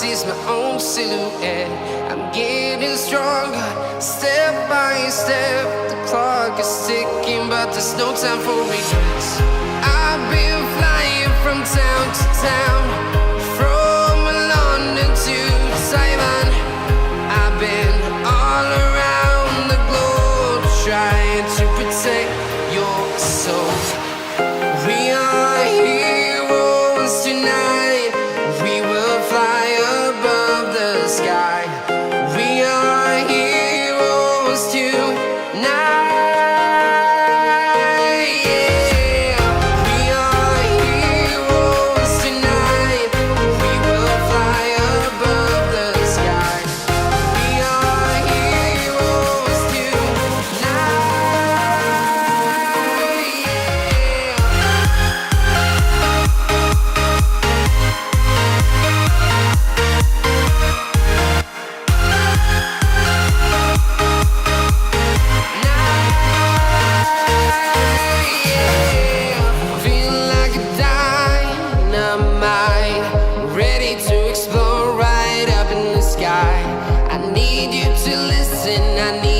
sees my own silhouette. I'm getting stronger, step by step. The clock is ticking, but there's no time for regrets. I've been flying from town to town, from London to Taiwan. I've been all around the globe, trying to protect your soul. We are heroes tonight. We will fly above the sky. We are heroes tonight. Yeah. We are heroes tonight. We will fly above the sky. We are heroes tonight. Feeling like a dynamite, ready to explode right up in the sky. I need you to listen, I need